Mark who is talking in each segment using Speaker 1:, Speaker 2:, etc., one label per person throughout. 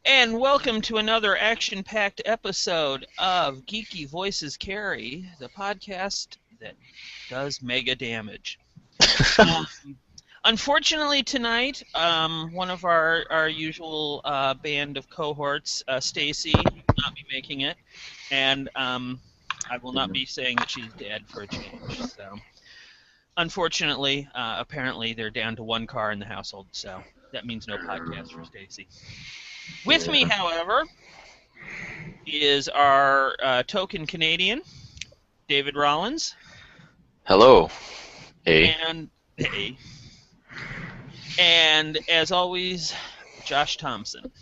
Speaker 1: And welcome to another action-packed episode of Geeky Voices Carry, the podcast that does mega damage. Um, Unfortunately, tonight, one of our usual band of cohorts, Stacy, will not be making it, and I will not be saying that she's dead for a change. So, unfortunately, apparently they're down to one car in the household, so that means no podcast for Stacy. With me, however, is our token Canadian, David Rollins,
Speaker 2: Hello. Hey.
Speaker 1: and and as always, Josh Thompson.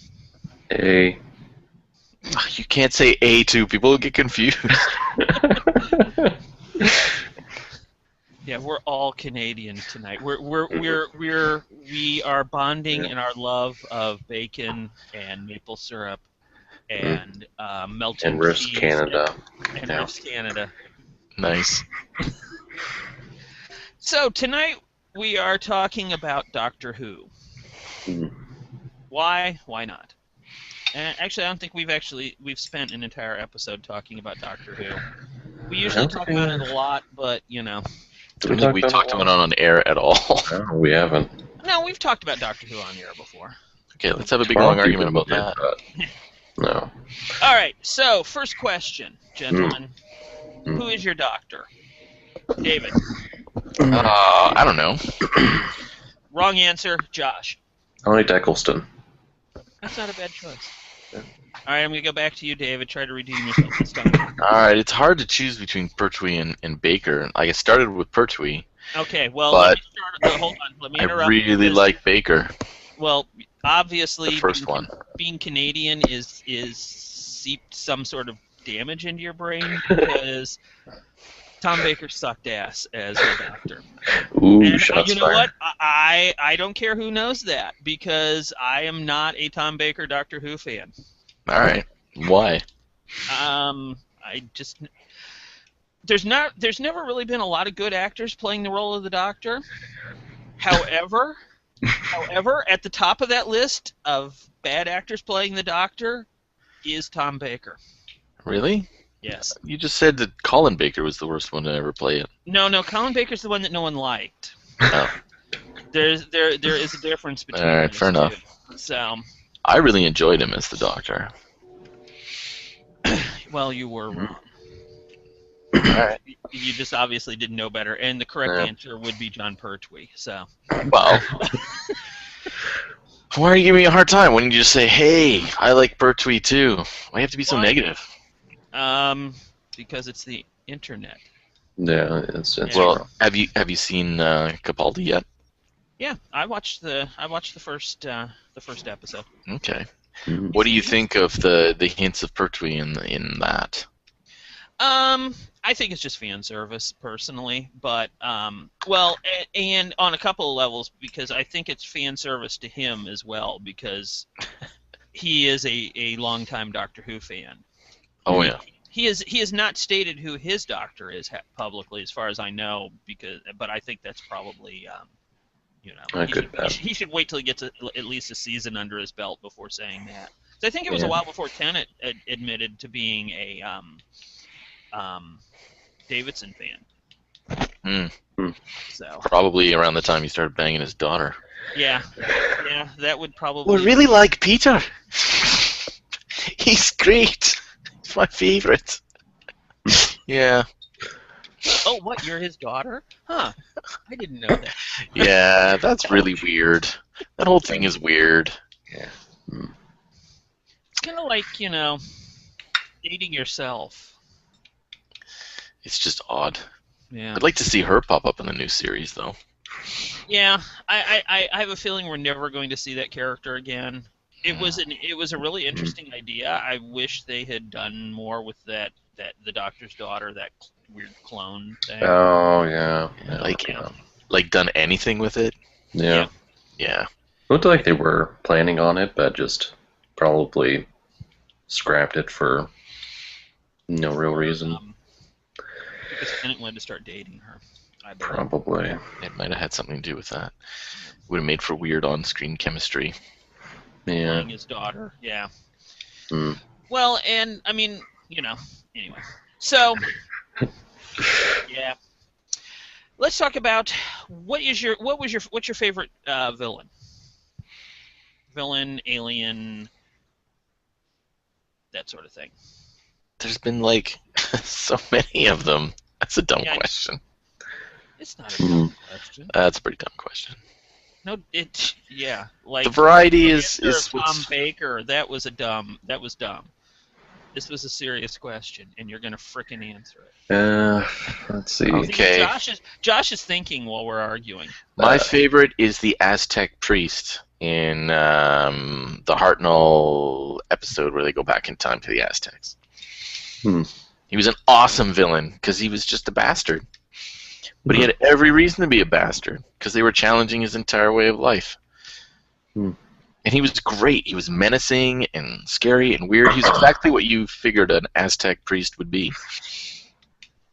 Speaker 3: Hey.
Speaker 2: You can't say A2. People will get confused.
Speaker 1: Yeah, we're all Canadian tonight. We are bonding in our love of bacon and maple syrup and melted
Speaker 3: And Riffs
Speaker 1: cheese
Speaker 3: Canada.
Speaker 1: and Riffs Canada.
Speaker 2: Nice.
Speaker 1: So tonight we are talking about Doctor Who.
Speaker 3: Mhm.
Speaker 1: Why? Why not? Actually, I don't think we've spent an entire episode talking about Doctor Who. We usually talk about it a lot, but
Speaker 3: Did
Speaker 2: I don't think we talked about it on air at all.
Speaker 3: No, we haven't.
Speaker 1: no, we've talked about Doctor Who on air before.
Speaker 2: Okay, let's have a big long argument about that.
Speaker 3: No.
Speaker 1: All right. So first question, gentlemen, who is your doctor? David.
Speaker 2: I don't know.
Speaker 1: Wrong answer, Josh.
Speaker 3: I like Eccleston.
Speaker 1: That's not a bad choice. All right, I'm gonna go back to you, David. Try to redeem yourself this time.
Speaker 2: Alright, it's hard to choose between Pertwee and Baker. I started with Pertwee.
Speaker 1: Okay, well,
Speaker 2: But
Speaker 1: let me start. Hold on, let me interrupt.
Speaker 2: I really like Baker.
Speaker 1: Well, obviously,
Speaker 2: The first one.
Speaker 1: being Canadian is seeped some sort of damage into your brain because Tom Baker sucked ass as the doctor.
Speaker 3: Ooh,
Speaker 1: And
Speaker 3: shots
Speaker 1: you know
Speaker 3: fired.
Speaker 1: what? I don't care who knows that because I am not a Tom Baker Doctor Who fan.
Speaker 2: Alright. Why?
Speaker 1: I just there's never really been a lot of good actors playing the role of the Doctor. However, at the top of that list of bad actors playing the Doctor is Tom Baker.
Speaker 2: Really?
Speaker 1: Yes.
Speaker 2: You just said that Colin Baker was the worst one to ever play it.
Speaker 1: No, Colin Baker's the one that no one liked.
Speaker 2: Oh.
Speaker 1: There is a difference between
Speaker 2: Alright,
Speaker 1: those
Speaker 2: fair
Speaker 1: two.
Speaker 2: enough.
Speaker 1: So,
Speaker 2: I really enjoyed him as the Doctor.
Speaker 1: well, you were wrong.
Speaker 2: Alright.
Speaker 1: You just obviously didn't know better, and the correct answer would be John Pertwee. So.
Speaker 2: Well. Why are you giving me a hard time? Why didn't you just say, hey, I like Pertwee too? Why do you have to be so negative?
Speaker 1: Because it's the internet.
Speaker 3: Yeah, it's
Speaker 2: Well, have you seen Capaldi yet?
Speaker 1: Yeah, I watched the first episode.
Speaker 2: Okay.
Speaker 3: Mhm.
Speaker 2: What do you think of the hints of Pertwee in that?
Speaker 1: I think it's just fan service, personally, but well, and on a couple of levels, because I think it's fan service to him as well, because he is a longtime Doctor Who fan.
Speaker 2: Oh yeah.
Speaker 1: He has not stated who his doctor is publicly, as far as I know, but I think that's probably he should wait till he gets at least a season under his belt before saying that. So I think it was a while before Tennant admitted to being a Davidson fan. So
Speaker 2: Probably around the time he started banging his daughter.
Speaker 1: yeah, that would probably.
Speaker 2: Well, really like Peter. He's great. He's my favorite. Yeah.
Speaker 1: Oh, what? You're his daughter? Huh? I didn't know that.
Speaker 2: Yeah, that's really weird. That whole thing is weird.
Speaker 3: Yeah.
Speaker 1: It's kind of like dating yourself.
Speaker 2: It's just odd.
Speaker 1: Yeah.
Speaker 2: I'd like to see her pop up in the new series, though.
Speaker 1: Yeah, I have a feeling we're never going to see that character again. It was a really interesting idea. I wish they had done more with that the Doctor's daughter, that weird clone thing.
Speaker 3: Oh, yeah.
Speaker 2: Like done anything with it?
Speaker 3: Yeah.
Speaker 2: Yeah.
Speaker 3: It looked like they were planning on it, but just probably scrapped it for no real reason.
Speaker 1: Because Tennant wanted to start dating her. I believe.
Speaker 3: Probably.
Speaker 2: It might have had something to do with that. Would have made for weird on-screen chemistry.
Speaker 1: playing his daughter. Yeah.
Speaker 3: Hmm.
Speaker 1: Well, and I mean, anyway. So, yeah. Let's talk about what's your favorite villain? Villain, alien, that sort of thing.
Speaker 2: There's been like so many of them. That's a dumb
Speaker 1: Yeah,
Speaker 2: question.
Speaker 1: It's not a dumb question.
Speaker 2: That's a pretty dumb question.
Speaker 1: No, like
Speaker 2: The variety
Speaker 1: the
Speaker 2: is
Speaker 1: answer of Tom
Speaker 2: what's
Speaker 1: Baker. That was dumb. This was a serious question, and you're gonna frickin' answer it.
Speaker 3: Let's see.
Speaker 2: Okay.
Speaker 1: Josh is thinking while we're arguing.
Speaker 2: My favorite is the Aztec priest in the Hartnell episode where they go back in time to the Aztecs. He was an awesome villain because he was just a bastard. But he had every reason to be a bastard because they were challenging his entire way of life. And he was great. He was menacing and scary and weird. He was exactly what you figured an Aztec priest would be.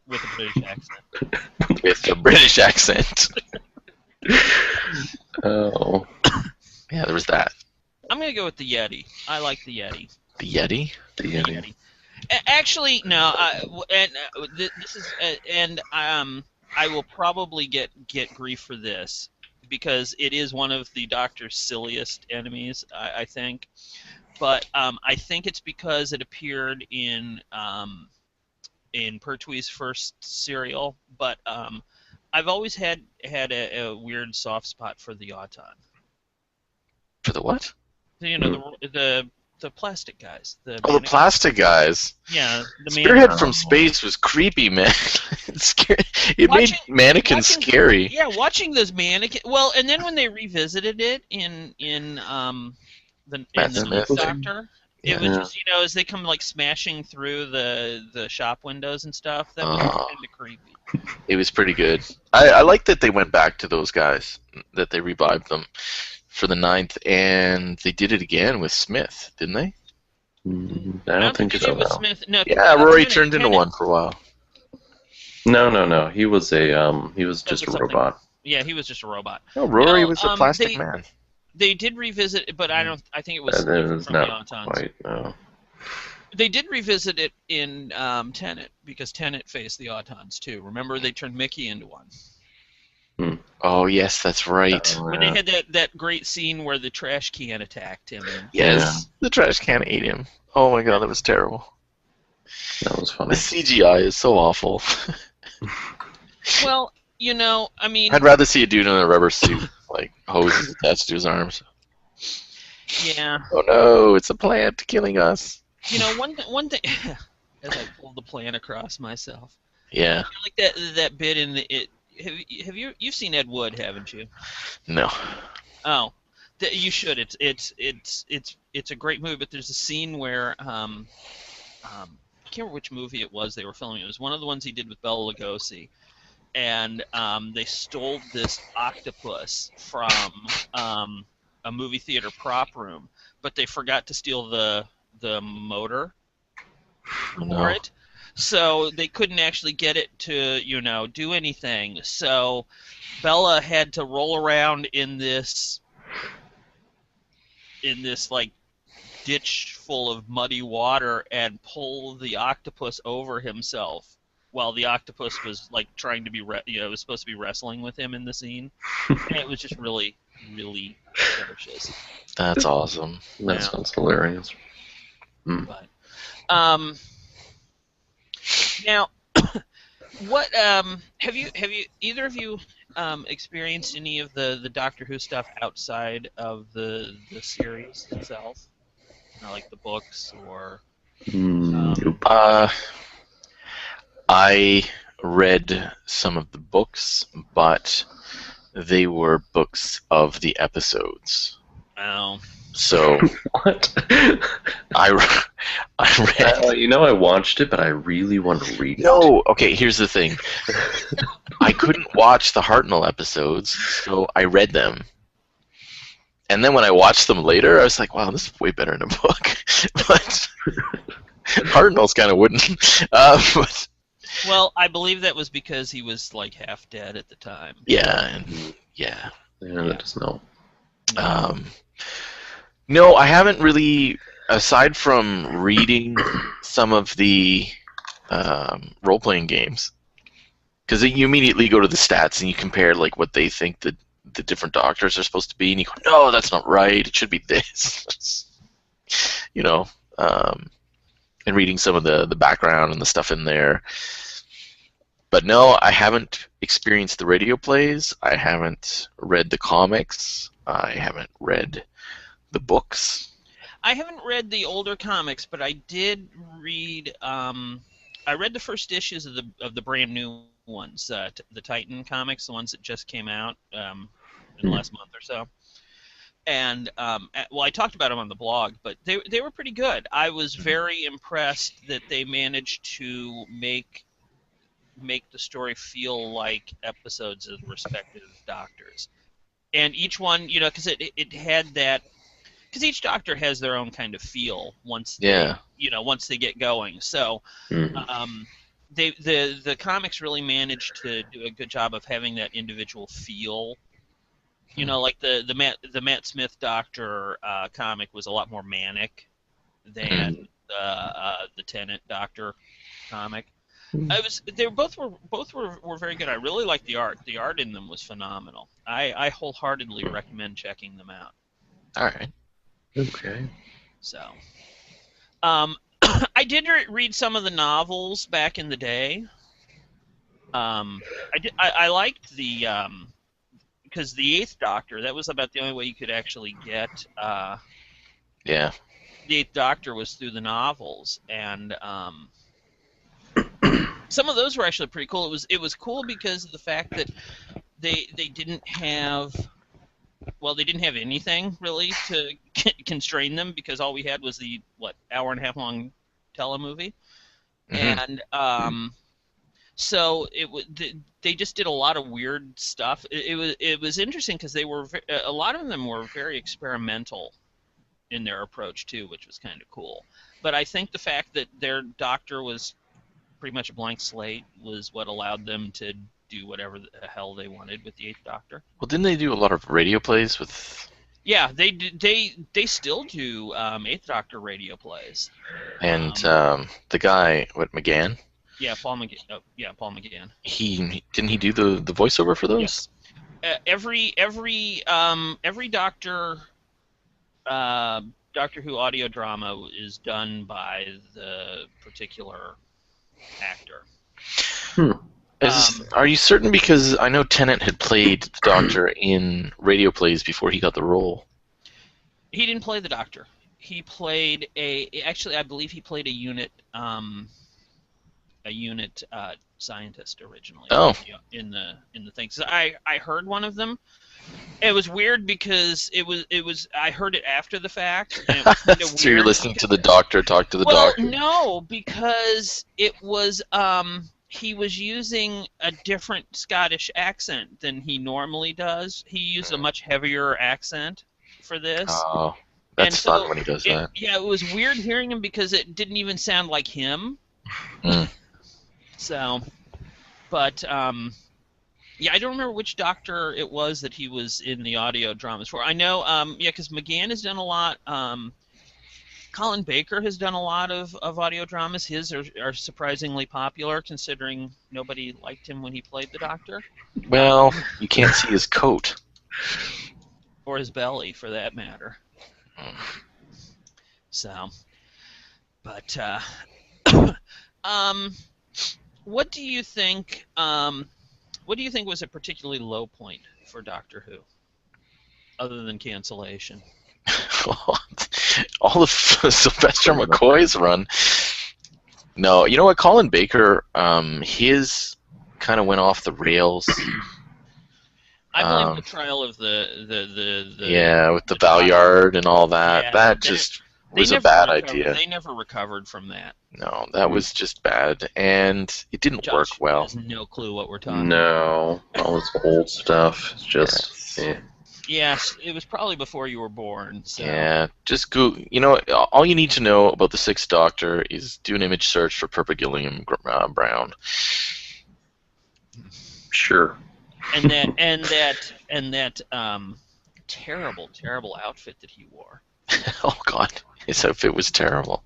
Speaker 1: With a British accent.
Speaker 2: With a British accent.
Speaker 3: Oh.
Speaker 2: Yeah, there was that.
Speaker 1: I'm gonna go with the Yeti. I like the Yeti.
Speaker 2: The Yeti?
Speaker 3: The Yeti.
Speaker 1: Actually, no. This is I will probably get grief for this because it is one of the Doctor's silliest enemies, I think. But I think it's because it appeared in Pertwee's first serial. But I've always had a weird soft spot for the Auton.
Speaker 2: For the what?
Speaker 1: The plastic guys.
Speaker 2: The plastic guys.
Speaker 1: Yeah, the
Speaker 2: Spearhead from Space was creepy, man. It made mannequins scary.
Speaker 1: Yeah, watching those mannequins. Well, and then when they revisited it in the Ninth Doctor, it was just as they come like smashing through the shop windows and stuff. That was kind of creepy.
Speaker 2: It was pretty good. I like that they went back to those guys, that they revived them for the 9th, and they did it again with Smith, didn't they?
Speaker 3: I don't think so.
Speaker 1: No,
Speaker 2: yeah, Rory turned into one for a while.
Speaker 3: No. He was just a robot.
Speaker 1: Yeah, he was just a robot.
Speaker 2: No, Rory was a plastic man.
Speaker 1: They did revisit it, but I think it was different from the Autons.
Speaker 3: Quite, no.
Speaker 1: They did revisit it in Tenet, because Tenet faced the Autons too. Remember, they turned Mickey into one.
Speaker 2: Oh yes, that's right.
Speaker 1: When they had that great scene where the trash can attacked him.
Speaker 2: Yes, the trash can ate him. Oh my god, that was terrible.
Speaker 3: That was funny.
Speaker 2: The CGI is so awful.
Speaker 1: Well, I mean,
Speaker 2: I'd rather see a dude in a rubber suit, like hoses attached to his arms.
Speaker 1: Yeah.
Speaker 2: Oh no, it's a plant killing us.
Speaker 1: One thing. As I pulled the plant across myself.
Speaker 2: Yeah.
Speaker 1: Like that bit in the you've seen Ed Wood, haven't you?
Speaker 2: No.
Speaker 1: Oh, you should. It's a great movie, but there's a scene where I can't remember which movie it was they were filming. It was one of the ones he did with Bela Lugosi, and they stole this octopus from a movie theater prop room, but they forgot to steal the motor for it. So they couldn't actually get it to, do anything. So Bella had to roll around in this like ditch full of muddy water and pull the octopus over himself while the octopus was like trying to be was supposed to be wrestling with him in the scene. And it was just really, really delicious.
Speaker 2: That's awesome.
Speaker 3: That sounds hilarious.
Speaker 1: But now, what have you either of you experienced any of the Doctor Who stuff outside of the series itself, like the books or?
Speaker 2: I read some of the books, but they were books of the episodes.
Speaker 1: Oh.
Speaker 2: So
Speaker 3: what?
Speaker 2: I read.
Speaker 3: I watched it, but I really want to read it.
Speaker 2: No, okay. Here's the thing. I couldn't watch the Hartnell episodes, so I read them. And then when I watched them later, I was like, "Wow, this is way better in a book." But Hartnell's kind of wooden. But
Speaker 1: well, I believe that was because he was like half dead at the time.
Speaker 2: Yeah, yeah.
Speaker 3: That does know.
Speaker 2: No, I haven't really, aside from reading some of the role-playing games, because you immediately go to the stats and you compare like what they think the different doctors are supposed to be, and you go, no, that's not right. It should be this. you know, um, and reading some of the background and the stuff in there. But no, I haven't experienced the radio plays. I haven't read the comics. I haven't read the books.
Speaker 1: I haven't read the older comics, but I did read. I read the first issues of the brand new ones, the Titan comics, the ones that just came out in the last month or so. And well, I talked about them on the blog, but they were pretty good. I was very impressed that they managed to make the story feel like episodes of respective doctors, and each one, because it had that. Because each doctor has their own kind of feel once once they get going. So, the comics really managed to do a good job of having that individual feel. Like the Matt Smith Doctor comic was a lot more manic than the Tennant Doctor comic. Both were very good. I really liked the art. The art in them was phenomenal. I wholeheartedly recommend checking them out.
Speaker 2: All right.
Speaker 3: Okay.
Speaker 1: So, I did read some of the novels back in the day. I liked the because the Eighth Doctor, that was about the only way you could actually get.
Speaker 2: Yeah.
Speaker 1: The Eighth Doctor was through the novels, and some of those were actually pretty cool. It was cool because of the fact that they didn't have. Well, they didn't have anything really to constrain them, because all we had was the hour and a half long telemovie, and so they just did a lot of weird stuff. It was interesting because a lot of them were very experimental in their approach too, which was kind of cool. But I think the fact that their doctor was pretty much a blank slate was what allowed them to do whatever the hell they wanted with the Eighth Doctor.
Speaker 2: Well, didn't they do a lot of radio plays with?
Speaker 1: Yeah, they still do Eighth Doctor radio plays.
Speaker 2: And the guy, McGann?
Speaker 1: Yeah, Paul McGann. Oh, yeah, Paul McGann.
Speaker 2: Didn't he do the voiceover for those?
Speaker 1: Yes. Every Doctor Doctor Who audio drama is done by the particular actor.
Speaker 2: Are you certain? Because I know Tennant had played the Doctor in radio plays before he got the role.
Speaker 1: He didn't play the Doctor. He played actually, I believe he played a unit scientist originally.
Speaker 2: Oh.
Speaker 1: In the things. I heard one of them. It was weird because it was I heard it after the fact. And it was kind of
Speaker 2: So you're listening to the Doctor talk to the Doctor?
Speaker 1: Well, no, because it was he was using a different Scottish accent than he normally does. He used a much heavier accent for this.
Speaker 2: Oh, that's fun when he does that.
Speaker 1: Yeah, it was weird hearing him because it didn't even sound like him. So, but yeah, I don't remember which Doctor it was that he was in the audio dramas for. I know, because McGann has done a lot. Colin Baker has done a lot of audio dramas. His are surprisingly popular, considering nobody liked him when he played the Doctor.
Speaker 2: Well, you can't see his coat.
Speaker 1: Or his belly, for that matter. So, but, what do you think was a particularly low point for Doctor Who, other than cancellation?
Speaker 2: All of Sylvester McCoy's run. No, you know what? Colin Baker, his kind of went off the rails.
Speaker 1: I blame the trial of the
Speaker 2: yeah, with the Valyard and all that. Yeah, that just was a bad idea.
Speaker 1: They never recovered from that.
Speaker 2: No, that was just bad, and it didn't work well.
Speaker 1: Has no clue what we're talking about.
Speaker 3: No, all this old stuff. It's just.
Speaker 2: Yes.
Speaker 1: Yes, it was probably before you were born. So.
Speaker 2: Yeah, just go. You know, all you need to know about the Sixth Doctor is do an image search for Purple Gilliam Brown.
Speaker 3: Sure.
Speaker 1: And that terrible outfit that he wore.
Speaker 2: Oh God, his outfit was terrible.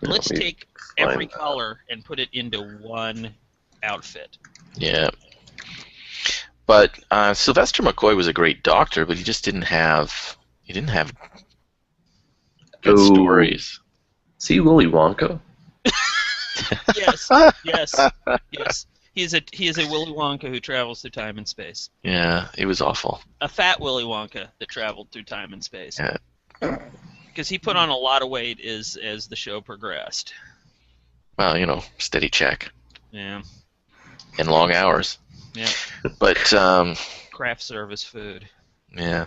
Speaker 1: Let's take every color and put it into one outfit.
Speaker 2: Yeah. But Sylvester McCoy was a great doctor, but he just didn't have good stories.
Speaker 3: See Willy Wonka?
Speaker 1: Yes. He is a Willy Wonka who travels through time and space.
Speaker 2: Yeah, it was awful.
Speaker 1: A fat Willy Wonka that traveled through time and space.
Speaker 2: Yeah.
Speaker 1: Because he put on a lot of weight as the show progressed.
Speaker 2: Well, steady check.
Speaker 1: Yeah.
Speaker 2: And long hours.
Speaker 1: Yeah.
Speaker 2: But
Speaker 1: craft service food.
Speaker 2: Yeah.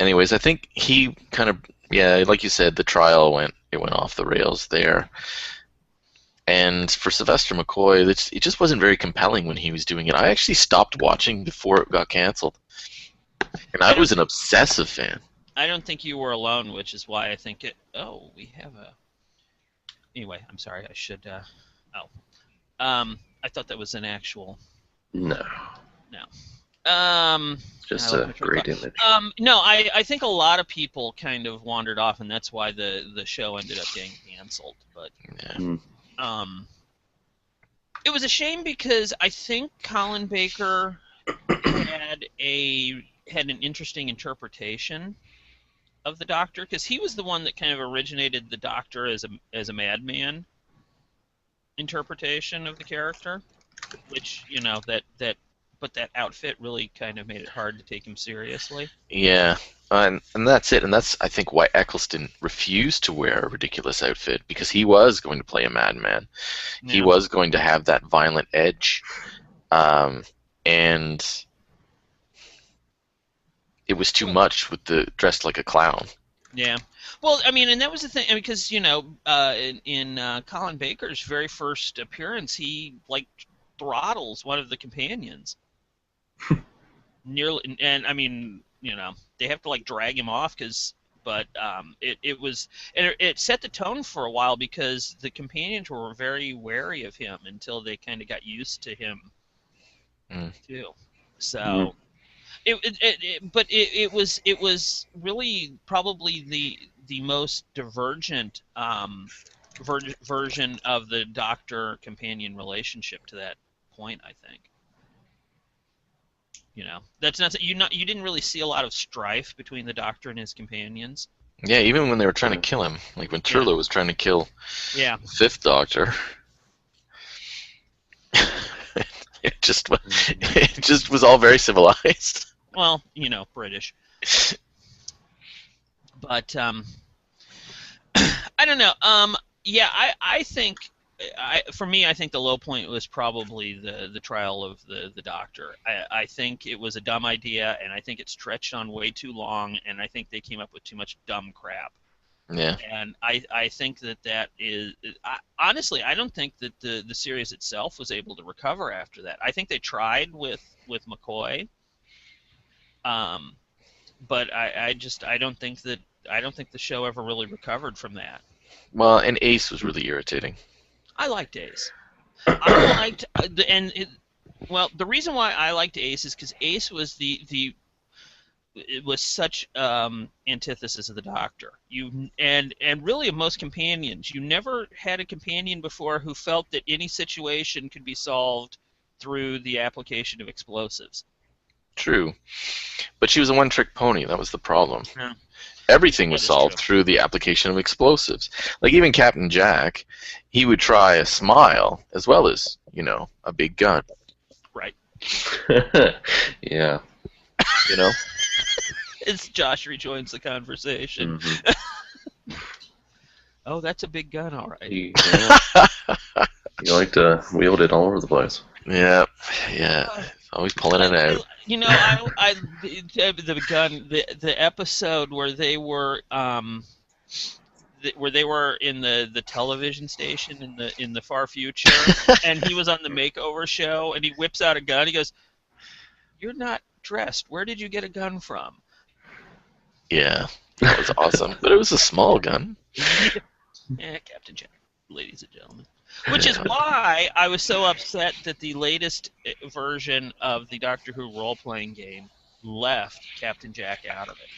Speaker 2: Anyways, I think he kind of, like you said, the trial went off the rails there. And for Sylvester McCoy, it just wasn't very compelling when he was doing it. I actually stopped watching before it got canceled. And I was an obsessive fan.
Speaker 1: I don't think you were alone, which is why I think it... Oh, we have a... Anyway, I'm sorry, I should... I thought that was an actual...
Speaker 3: No. Just a great image.
Speaker 1: No, I think a lot of people kind of wandered off, and that's why the show ended up getting canceled. But it was a shame because I think Colin Baker had an interesting interpretation of the Doctor, because he was the one that kind of originated the Doctor as a madman interpretation of the character, which but that outfit really kind of made it hard to take him seriously.
Speaker 2: Yeah, and that's it. And that's, I think, why Eccleston refused to wear a ridiculous outfit, because he was going to play a madman. Yeah. He was going to have that violent edge. And it was too much with the dressed like a clown.
Speaker 1: Yeah. Well, I mean, and that was the thing, because, in Colin Baker's very first appearance, he, throttles one of the companions. Nearly, and I mean, they have to drag him off but it set the tone for a while, because the companions were very wary of him until they kind of got used to him too. So it was really probably the most divergent version of the Doctor companion relationship to that point, I think. That's not you didn't really see a lot of strife between the Doctor and his companions.
Speaker 2: Yeah, even when they were trying to kill him, like when Turlough was trying to kill the Fifth Doctor. It just was all very civilized.
Speaker 1: Well, British. But I don't know. I think. For me, I think the low point was probably the trial of the Doctor. I think it was a dumb idea, and I think it stretched on way too long, and I think they came up with too much dumb crap.
Speaker 2: Yeah.
Speaker 1: And I think that is... honestly, I don't think that the series itself was able to recover after that. I think they tried with McCoy, but I don't think the show ever really recovered from that.
Speaker 2: Well, and Ace was really irritating.
Speaker 1: I liked Ace. I liked the reason why I liked Ace is because Ace was it was such antithesis of the Doctor. And really of most companions, you never had a companion before who felt that any situation could be solved through the application of explosives.
Speaker 2: True, but she was a one-trick pony. That was the problem.
Speaker 1: Yeah.
Speaker 2: Everything was solved through the application of explosives. Like even Captain Jack, he would try a smile as well as, a big gun.
Speaker 1: Right.
Speaker 3: Yeah.
Speaker 1: As Josh rejoins the conversation. Mm-hmm. Oh, that's a big gun, all right.
Speaker 3: You like to wield it all over the place.
Speaker 2: Yeah. Always pulling it out.
Speaker 1: The gun, the episode where they were in the television station in the far future, and he was on the makeover show, and he whips out a gun. He goes, "You're not dressed. Where did you get a gun from?"
Speaker 2: Yeah, that was awesome, but it was a small gun.
Speaker 1: Yeah, Captain Jack, ladies and gentlemen. Which is why I was so upset that the latest version of the Doctor Who role-playing game left Captain Jack out of it.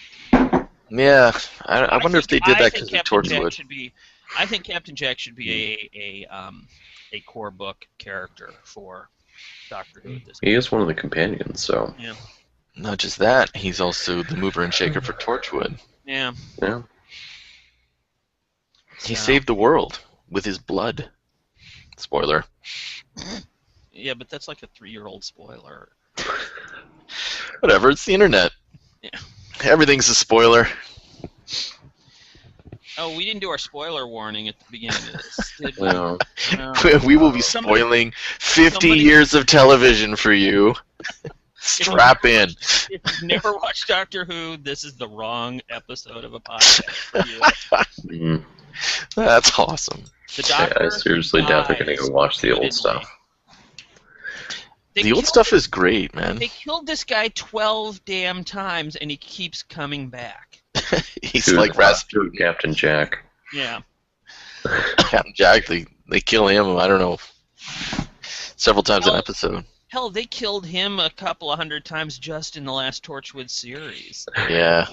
Speaker 2: Yeah, I wonder if they did that because of
Speaker 1: Captain Jack
Speaker 2: Torchwood.
Speaker 1: should be. I think Captain Jack should be a core book character for Doctor Who at this point.
Speaker 3: He is one of the companions, so.
Speaker 1: Yeah.
Speaker 2: Not just that, he's also the mover and shaker for Torchwood.
Speaker 1: Yeah.
Speaker 3: Yeah.
Speaker 2: He saved the world with his blood. Spoiler.
Speaker 1: Yeah, but that's like a 3-year-old spoiler.
Speaker 2: Whatever, it's the internet.
Speaker 1: Yeah.
Speaker 2: Everything's a spoiler.
Speaker 1: Oh, we didn't do our spoiler warning at the beginning of this, did we?
Speaker 3: No.
Speaker 2: We will be spoiling 50 years of television for you. Strap in.
Speaker 1: If you've never watched Doctor Who, this is the wrong episode of a podcast for you.
Speaker 2: That's awesome.
Speaker 1: The Doctor
Speaker 3: I seriously doubt they're going to go watch the old stuff.
Speaker 2: The old stuff is great, man.
Speaker 1: They killed this guy 12 damn times, and he keeps coming back.
Speaker 2: He's like Rasputin.
Speaker 3: Captain Jack.
Speaker 1: Yeah.
Speaker 2: Captain Jack, they kill him, I don't know, several times an episode.
Speaker 1: Hell, they killed him a couple of hundred times just in the last Torchwood series.
Speaker 2: Yeah.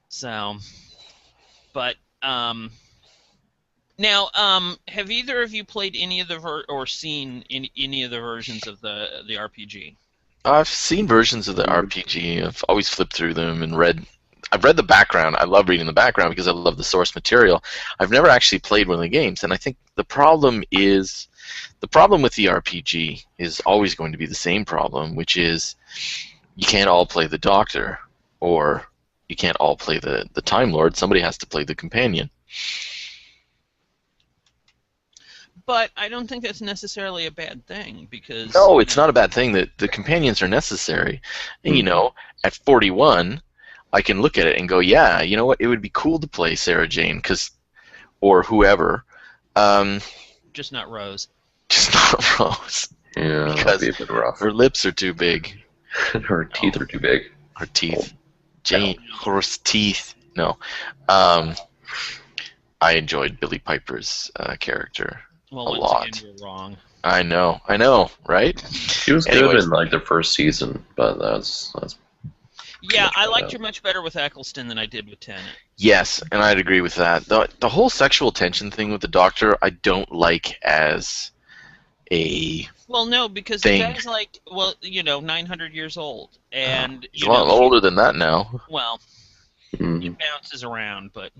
Speaker 1: So, but, now, have either of you played any of the or seen any of the versions of the RPG?
Speaker 2: I've seen versions of the RPG. I've always flipped through them and read. I've read the background. I love reading the background because I love the source material. I've never actually played one of the games, and I think the problem with the RPG is always going to be the same problem, which is you can't all play the Doctor, or you can't all play the Time Lord. Somebody has to play the companion.
Speaker 1: But I don't think that's necessarily a bad thing, because...
Speaker 2: No, it's not a bad thing. That the companions are necessary. And, you know, at 41, I can look at it and go, yeah, you know what, it would be cool to play Sarah Jane, or whoever.
Speaker 1: Just not Rose.
Speaker 2: Just not Rose.
Speaker 3: Yeah,
Speaker 2: because
Speaker 3: that'd be a bit rough.
Speaker 2: her lips are too big.
Speaker 3: Her teeth are too big.
Speaker 2: Her teeth. Jane, horse teeth. No. I enjoyed Billie Piper's character.
Speaker 1: Well,
Speaker 2: a
Speaker 1: once
Speaker 2: lot.
Speaker 1: again, you're wrong.
Speaker 2: I know, right?
Speaker 3: She was good in like the first season, but that's
Speaker 1: yeah, I liked her much better with Eccleston than I did with Tennant.
Speaker 2: Yes, and I'd agree with that. The whole sexual tension thing with the Doctor, I don't like as a
Speaker 1: well, no, because
Speaker 2: thing.
Speaker 1: the guy's like, well, 900 years old, and
Speaker 2: he's a lot older than that now.
Speaker 1: Well, it bounces around, but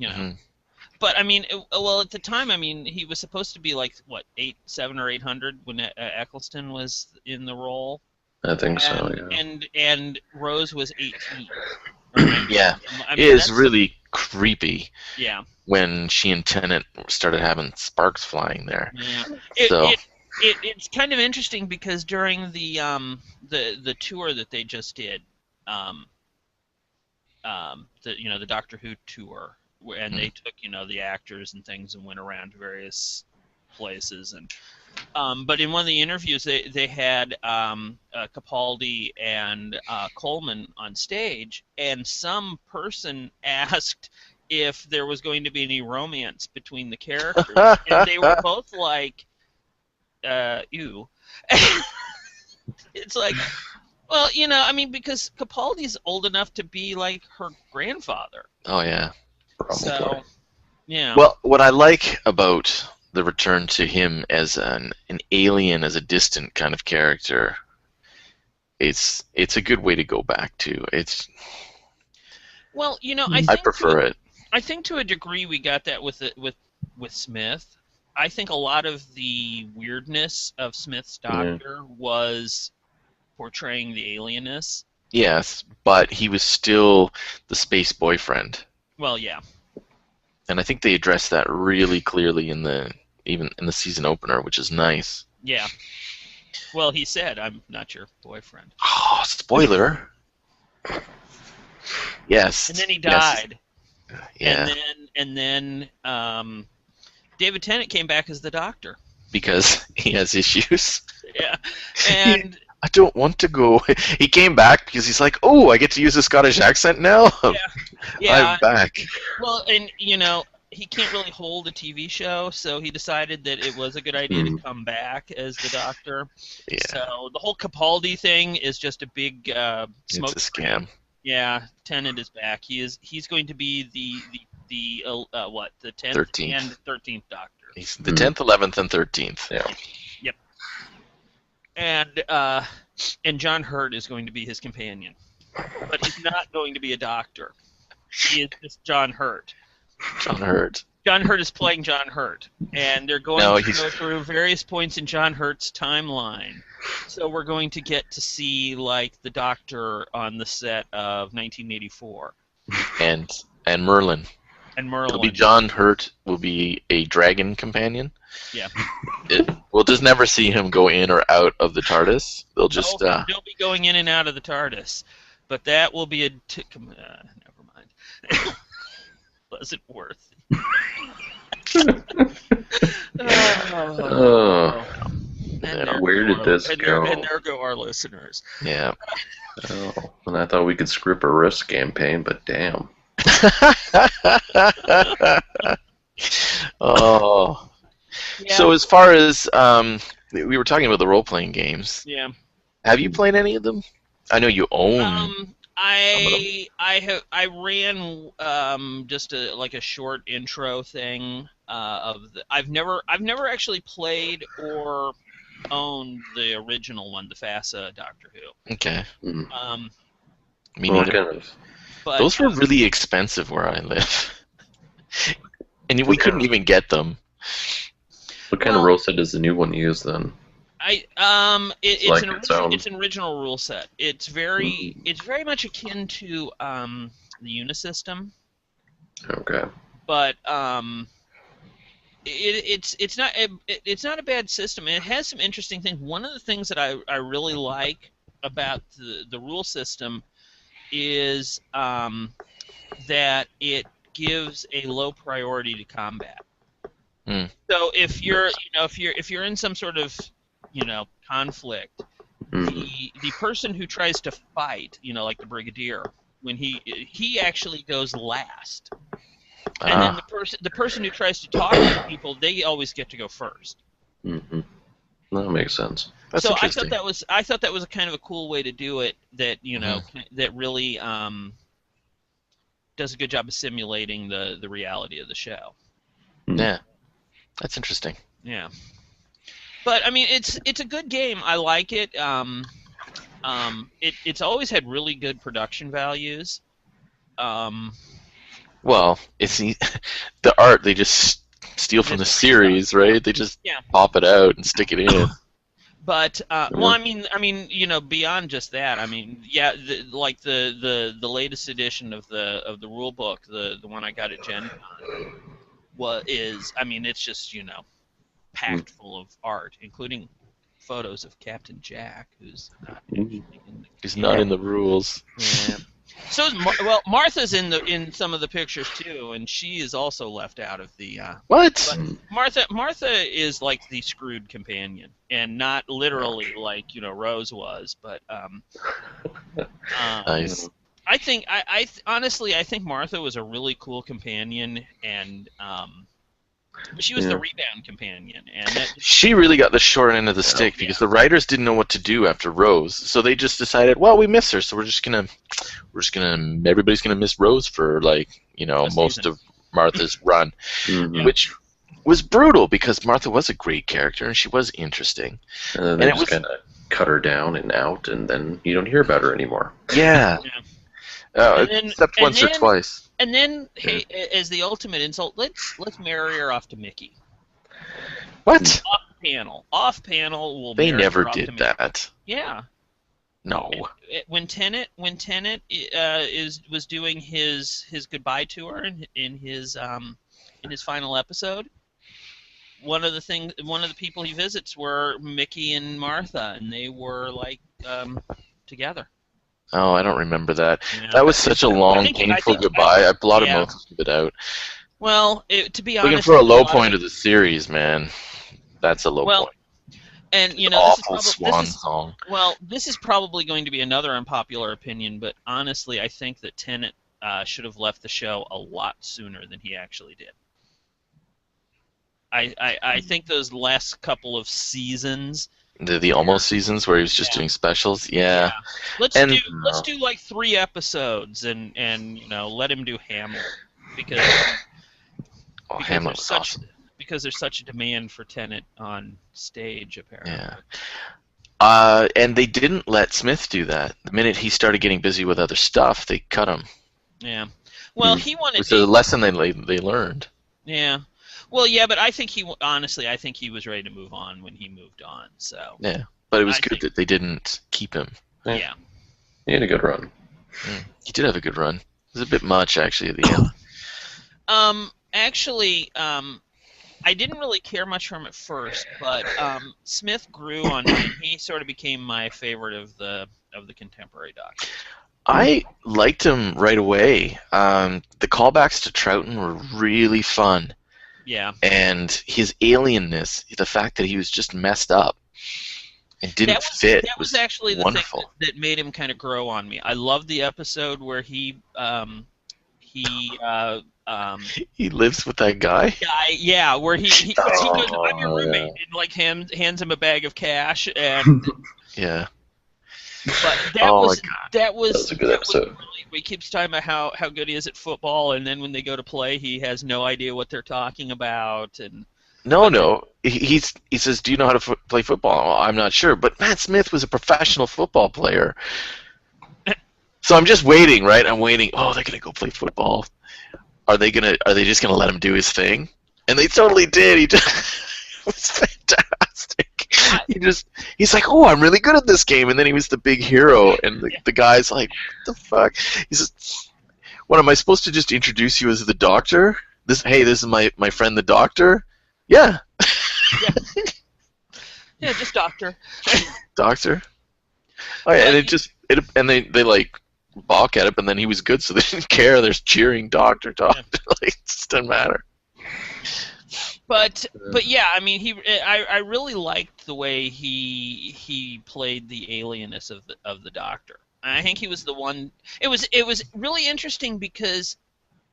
Speaker 1: But I mean, well, at the time, I mean, he was supposed to be like what 700 or 800 when Eccleston was in the role.
Speaker 3: I think so. Yeah.
Speaker 1: And Rose was 18. Right?
Speaker 2: Yeah,
Speaker 1: I mean,
Speaker 2: it is really creepy.
Speaker 1: Yeah.
Speaker 2: When she and Tennant started having sparks flying there.
Speaker 1: Yeah. It's kind of interesting because during the tour that they just did, the Doctor Who tour. And they took, the actors and things and went around to various places. And but in one of the interviews, they had Capaldi and Coleman on stage, and some person asked if there was going to be any romance between the characters, and they were both like, ew. It's like, well, I mean, because Capaldi's old enough to be like her grandfather.
Speaker 2: Oh, yeah.
Speaker 3: Probably.
Speaker 1: So, yeah.
Speaker 2: Well, what I like about the return to him as an alien, as a distant kind of character, it's a good way to go back to. It's.
Speaker 1: Well,
Speaker 2: I prefer it.
Speaker 1: I think to a degree we got that with Smith. I think a lot of the weirdness of Smith's Doctor was portraying the alienness.
Speaker 2: Yes, but he was still the space boyfriend.
Speaker 1: Well, yeah.
Speaker 2: And I think they addressed that really clearly even in the season opener, which is nice.
Speaker 1: Yeah. Well, he said, "I'm not your boyfriend."
Speaker 2: Oh, spoiler. Yes.
Speaker 1: And then he died.
Speaker 2: Yes. Yeah.
Speaker 1: And then David Tennant came back as the Doctor.
Speaker 2: Because he has issues.
Speaker 1: Yeah. And
Speaker 2: I don't want to go. He came back because he's like, oh, I get to use a Scottish accent now?
Speaker 1: Yeah.
Speaker 2: I'm back.
Speaker 1: Well, and, he can't really hold a TV show, so he decided that it was a good idea to come back as the Doctor.
Speaker 2: Yeah.
Speaker 1: So the whole Capaldi thing is just a big smoke.
Speaker 2: It's a scam.
Speaker 1: Yeah, Tennant is back. He's going to be the 10th
Speaker 2: 13th.
Speaker 1: and 13th Doctor.
Speaker 2: He's the 10th, 11th, and 13th.
Speaker 3: Yeah.
Speaker 1: Yep. And John Hurt is going to be his companion, but he's not going to be a doctor. He is just John Hurt.
Speaker 2: John Hurt.
Speaker 1: John Hurt is playing John Hurt, and they're going to go through various points in John Hurt's timeline. So we're going to get to see like the Doctor on the set of 1984,
Speaker 2: and Merlin.
Speaker 1: And Merlin.
Speaker 2: It'll be John Hurt will be a dragon companion.
Speaker 1: Yeah.
Speaker 2: We'll just never see him go in or out of the TARDIS. They'll just
Speaker 1: he'll be going in and out of the TARDIS, but that will be never mind. Wasn't worth it.
Speaker 3: Where did this go?
Speaker 1: And there go our listeners.
Speaker 2: Yeah.
Speaker 3: Oh, and I thought we could script a risk campaign, but damn.
Speaker 2: Oh.
Speaker 1: Yeah.
Speaker 2: So as far as we were talking about the role-playing games.
Speaker 1: Yeah.
Speaker 2: Have you played any of them? I know you own.
Speaker 1: I ran just a short intro thing I've never actually played or owned the original one, the FASA Doctor Who.
Speaker 2: Okay.
Speaker 1: Me
Speaker 2: neither. But those were really expensive where I live, and we couldn't even get them.
Speaker 3: What kind of rule set does the new one use then?
Speaker 1: It's an original rule set. It's very much akin to the Unisystem.
Speaker 3: Okay.
Speaker 1: But it's not a bad system. It has some interesting things. One of the things that I really like about the rule system is that it gives a low priority to combat.
Speaker 2: Mm.
Speaker 1: So if you're in some sort of conflict, the person who tries to fight, like the Brigadier, when he actually goes last, and then the person who tries to talk to people, they always get to go first.
Speaker 3: Mm-hmm. That makes sense.
Speaker 2: That's interesting.
Speaker 1: I thought that was a kind of a cool way to do it. That that really does a good job of simulating the reality of the show.
Speaker 2: Yeah, that's interesting.
Speaker 1: Yeah. But I mean, it's a good game. I like it. It's always had really good production values.
Speaker 2: Well, it's the art they just steal from the series, right? They just pop it out and stick it in.
Speaker 1: But I mean, beyond just that, I mean, the latest edition of the rule book, the one I got at Gen Con, it's just packed full of art, including photos of Captain Jack, who's not
Speaker 2: not in the rules.
Speaker 1: Yeah. So Martha's in some of the pictures too, and she is also left out of the.
Speaker 2: What?
Speaker 1: Martha is like the screwed companion, and not literally like Rose was, but.
Speaker 2: Nice.
Speaker 1: I think honestly I think Martha was a really cool companion, and she was the rebound companion, and
Speaker 2: she really got the short end of the stick because the writers didn't know what to do after Rose, so they just decided, well, we miss her, so everybody's gonna miss Rose for most of Martha's run, which was brutal because Martha was a great character and she was interesting,
Speaker 3: and then they just kind of cut her down and out, and then you don't hear about her anymore.
Speaker 2: Yeah. Except once or twice.
Speaker 1: And then, hey, as the ultimate insult, let's marry her off to Mickey.
Speaker 2: What?
Speaker 1: Off panel, we'll.
Speaker 2: They
Speaker 1: marry
Speaker 2: never
Speaker 1: her off
Speaker 2: did
Speaker 1: to
Speaker 2: that.
Speaker 1: Mickey. Yeah.
Speaker 2: No.
Speaker 1: When Tennant was doing his goodbye tour in his final episode, one of the people he visits were Mickey and Martha, and they were together.
Speaker 2: Oh, I don't remember that.
Speaker 1: Yeah.
Speaker 2: That was such a long, painful goodbye. I blotted most of it out.
Speaker 1: Well, to be honest,
Speaker 2: looking for a low point of the series, man. That's a low point.
Speaker 1: And
Speaker 2: awful swan song.
Speaker 1: Well, this is probably going to be another unpopular opinion, but honestly, I think that Tennant should have left the show a lot sooner than he actually did. I think those last couple of seasons
Speaker 2: The almost seasons where he was just doing specials. Yeah.
Speaker 1: Let's do like 3 episodes and let him do Hamlet because
Speaker 2: Hamlet was awesome.
Speaker 1: Because there's such a demand for Tennant on stage apparently.
Speaker 2: Yeah. And they didn't let Smith do that. The minute he started getting busy with other stuff, they cut him.
Speaker 1: Yeah. Well, he wanted.
Speaker 2: It's a lesson they learned.
Speaker 1: Yeah. Well, yeah, but I think he was ready to move on when he moved on. So.
Speaker 2: Yeah, but it was good that they didn't keep him.
Speaker 1: Yeah.
Speaker 3: He had a good run.
Speaker 2: He did have a good run. It was a bit much actually at the end.
Speaker 1: Actually, I didn't really care much for him at first, but Smith grew on me, and he sort of became my favorite of the contemporary Doctors.
Speaker 2: I liked him right away. The callbacks to Troughton were really fun.
Speaker 1: Yeah.
Speaker 2: And his alienness, the fact that he was just messed up and didn't fit,
Speaker 1: that was actually
Speaker 2: wonderful.
Speaker 1: The thing that made him kind of grow on me. I loved the episode where he
Speaker 2: lives with that guy.
Speaker 1: Yeah, where he goes, I'm your roommate, and like hands him a bag of cash, and
Speaker 2: yeah.
Speaker 1: But that was
Speaker 3: a good episode.
Speaker 1: Really, he keeps talking about how good he is at football, and then when they go to play, he has no idea what they're talking about. And
Speaker 2: no, he says, "Do you know how to play football?" Well, I'm not sure, but Matt Smith was a professional football player. So I'm just waiting, right? I'm waiting. Oh, they're gonna go play football. Are they just gonna let him do his thing? And they totally did. It was fantastic. He's like, oh, I'm really good at this game, and then he was the big hero, and the guy's like, what the fuck? He says, what, am I supposed to just introduce you as the Doctor? This is my friend the Doctor? Yeah.
Speaker 1: Yeah, just Doctor.
Speaker 2: Doctor? Oh yeah, and they like balk at it, but then he was good, so they didn't care. There's cheering Doctor. Like, it just doesn't matter.
Speaker 1: But yeah, I mean, I really liked the way he played the alienness of the Doctor. I think he was the one. It was really interesting because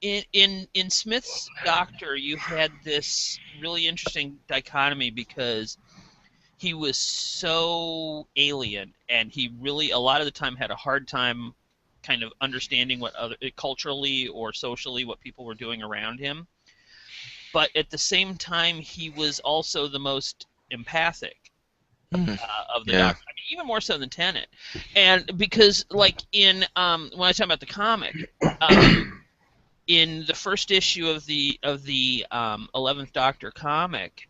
Speaker 1: in Smith's Doctor you had this really interesting dichotomy because he was so alien, and he really a lot of the time had a hard time kind of understanding what culturally or socially what people were doing around him. But at the same time, he was also the most empathic of the Doctor. I mean, even more so than Tennant. And because, like, when I talk about the comic, in the first issue of the 11th Doctor comic,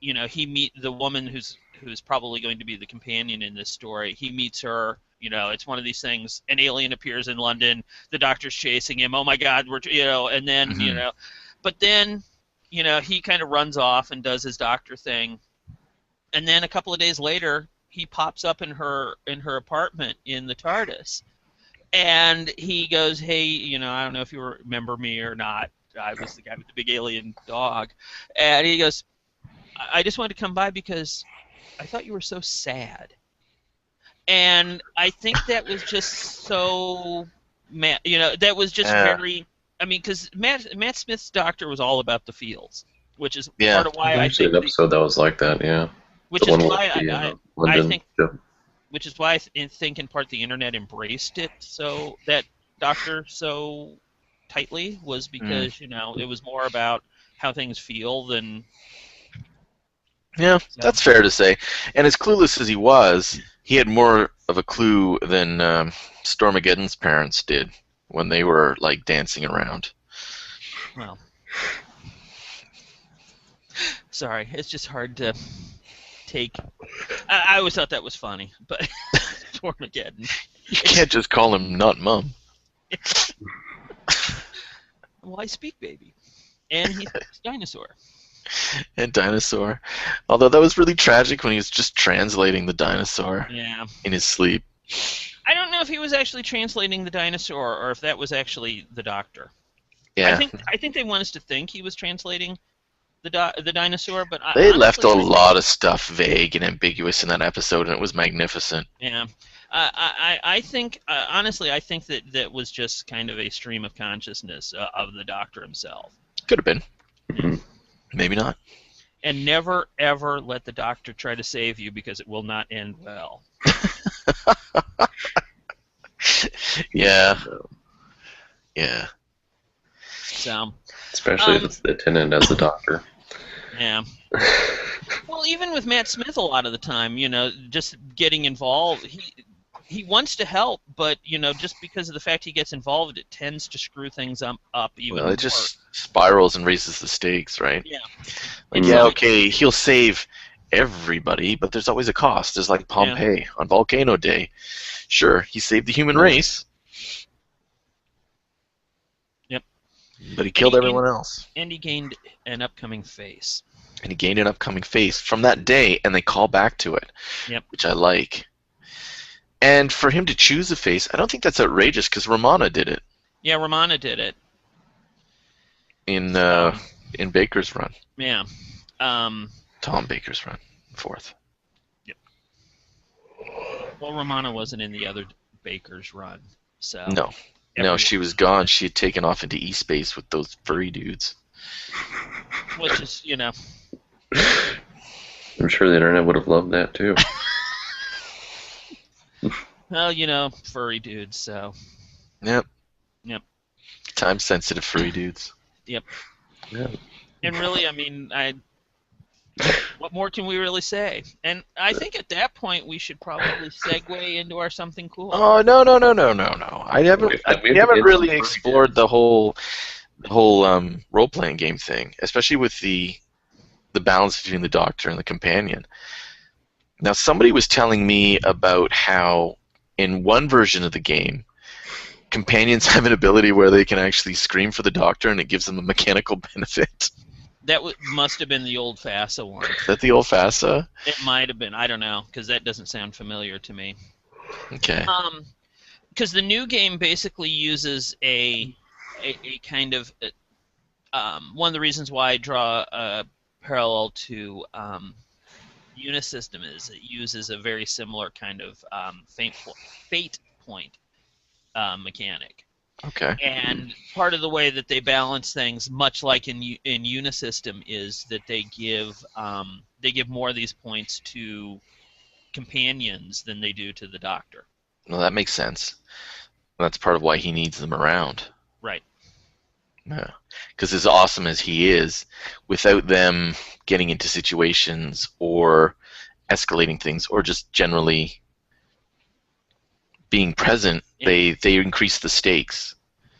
Speaker 1: he meets the woman who's probably going to be the companion in this story. He meets her. It's one of these things. An alien appears in London. The Doctor's chasing him. Oh my God, and then But then, he kind of runs off and does his Doctor thing, and then a couple of days later, he pops up in her apartment in the TARDIS, and he goes, "Hey, I don't know if you remember me or not. I was the guy with the big alien dog," and he goes, "I just wanted to come by because I thought you were so sad," and I think that was just so, that was just very. I mean, because Matt Smith's Doctor was all about the feels, which is part of why I think
Speaker 3: an episode that was like that, yeah.
Speaker 1: Which is why I think in part the internet embraced it so that Doctor so tightly was because it was more about how things feel than.
Speaker 2: Yeah, that's fair to say. And as clueless as he was, he had more of a clue than Stormageddon's parents did when they were like dancing around.
Speaker 1: Well, sorry, it's just hard to take. I always thought that was funny, but Stormageddon.
Speaker 2: You can't just call him Nut Mum.
Speaker 1: Well, I speak baby, and he's a dinosaur.
Speaker 2: And dinosaur. Although that was really tragic when he was just translating the dinosaur in his sleep.
Speaker 1: I don't know if he was actually translating the dinosaur or if that was actually the Doctor.
Speaker 2: Yeah.
Speaker 1: I think they want us to think he was translating the dinosaur, but
Speaker 2: they left a lot of stuff vague and ambiguous in that episode, and it was magnificent.
Speaker 1: Yeah. I think honestly, I think that was just kind of a stream of consciousness of the Doctor himself.
Speaker 2: Could have been.
Speaker 3: Mm-hmm.
Speaker 2: Maybe not.
Speaker 1: And never, ever let the doctor try to save you because it will not end well.
Speaker 2: Yeah. Yeah.
Speaker 1: So,
Speaker 3: Especially if it's the attendant as the doctor.
Speaker 1: yeah. Well, even with Matt Smith, a lot of the time, just getting involved, he wants to help, but just because of the fact he gets involved, it tends to screw things up even more.
Speaker 2: It just spirals and raises the stakes, right?
Speaker 1: Yeah.
Speaker 2: Like, okay, he'll save everybody, but there's always a cost. There's like Pompeii on Volcano Day. Sure, he saved the human race.
Speaker 1: Yep.
Speaker 2: But he killed everyone else.
Speaker 1: And he gained an upcoming face.
Speaker 2: From that day, and they call back to it, which I like. And for him to choose a face, I don't think that's outrageous, because Romana did it.
Speaker 1: Yeah, Romana did it.
Speaker 2: In Baker's run.
Speaker 1: Yeah.
Speaker 2: Tom Baker's run, 4th.
Speaker 1: Yep. Well, Romana wasn't in the other Baker's run, so...
Speaker 2: No, she was gone. She had taken off into E-Space with those furry dudes.
Speaker 1: Which is,
Speaker 3: I'm sure the internet would have loved that, too.
Speaker 1: Well, furry dudes, so...
Speaker 2: Yep. Time-sensitive furry dudes.
Speaker 1: Yep.
Speaker 3: Yeah.
Speaker 1: And really, I mean, what more can we really say? And I think at that point we should probably segue into our something cool.
Speaker 2: Oh, no. We haven't really explored the whole role-playing game thing, especially with the balance between the Doctor and the companion. Now, somebody was telling me about how in one version of the game, companions have an ability where they can actually scream for the Doctor, and it gives them a mechanical benefit.
Speaker 1: That must have been the old FASA one.
Speaker 2: Is that the old FASA?
Speaker 1: It might have been. I don't know, because that doesn't sound familiar to me.
Speaker 2: Okay.
Speaker 1: Because the new game basically uses a kind of... one of the reasons why I draw a parallel to Unisystem is it uses a very similar kind of fate point mechanic.
Speaker 2: Okay.
Speaker 1: And part of the way that they balance things, much like in Unisystem, is that they give more of these points to companions than they do to the Doctor.
Speaker 2: Well, that makes sense. That's part of why he needs them around.
Speaker 1: Right.
Speaker 2: Yeah. Because as awesome as he is, without them getting into situations or escalating things or just generally being present, they increase the stakes.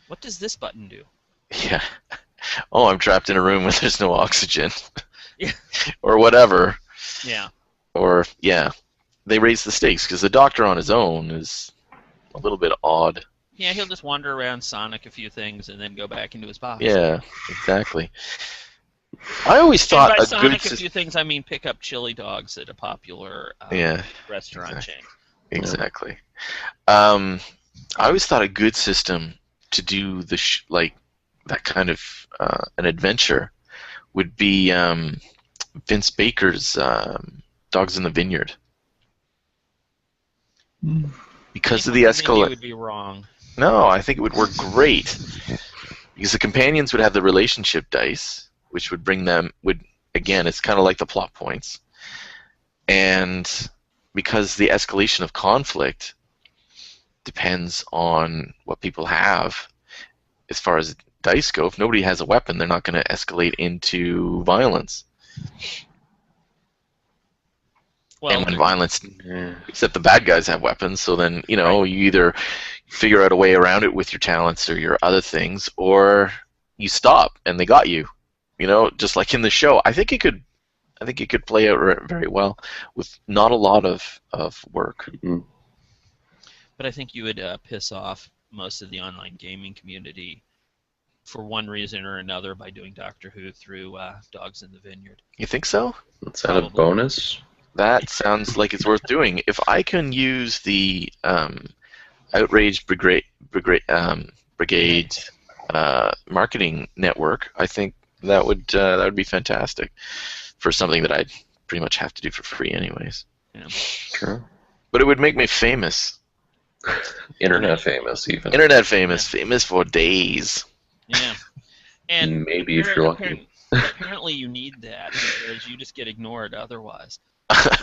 Speaker 1: What does this button do?
Speaker 2: Yeah. Oh, I'm trapped in a room where there's no oxygen.
Speaker 1: Yeah.
Speaker 2: Or whatever.
Speaker 1: Yeah.
Speaker 2: Or, yeah. They raise the stakes because the Doctor on his own is a little bit odd.
Speaker 1: Yeah, he'll just wander around, Sonic a few things, and then go back into his box.
Speaker 2: Yeah, exactly. I always thought
Speaker 1: and by
Speaker 2: a
Speaker 1: Sonic
Speaker 2: good...
Speaker 1: a few things, I mean pick up chili dogs at a popular restaurant chain.
Speaker 2: Exactly. I always thought a good system to do that kind of an adventure would be Vince Baker's Dogs in the Vineyard. Because of the escalation.
Speaker 1: You would be wrong.
Speaker 2: No, I think it would work great. Because the companions would have the relationship dice, which would bring them, again, it's kind of like the plot points. And because the escalation of conflict depends on what people have as far as dice go. If nobody has a weapon, they're not going to escalate into violence.
Speaker 1: Well,
Speaker 2: and when violence, except the bad guys have weapons, so then, you either figure out a way around it with your talents or your other things, or you stop and they got you. Just like in the show. I think it could play out very well with not a lot of work.
Speaker 3: Mm-hmm.
Speaker 1: But I think you would piss off most of the online gaming community for one reason or another by doing Doctor Who through Dogs in the Vineyard.
Speaker 2: You think so?
Speaker 3: Is that a bonus?
Speaker 2: That sounds like it's worth doing. If I can use the Outrage Brigade marketing network, I think that would be fantastic for something that I'd pretty much have to do for free anyways.
Speaker 1: Yeah.
Speaker 3: True.
Speaker 2: But it would make me famous.
Speaker 3: Internet famous, even.
Speaker 2: Internet famous. Yeah. Famous for days.
Speaker 1: Yeah. And
Speaker 3: maybe if you're lucky.
Speaker 1: Apparently you need that because you just get ignored otherwise.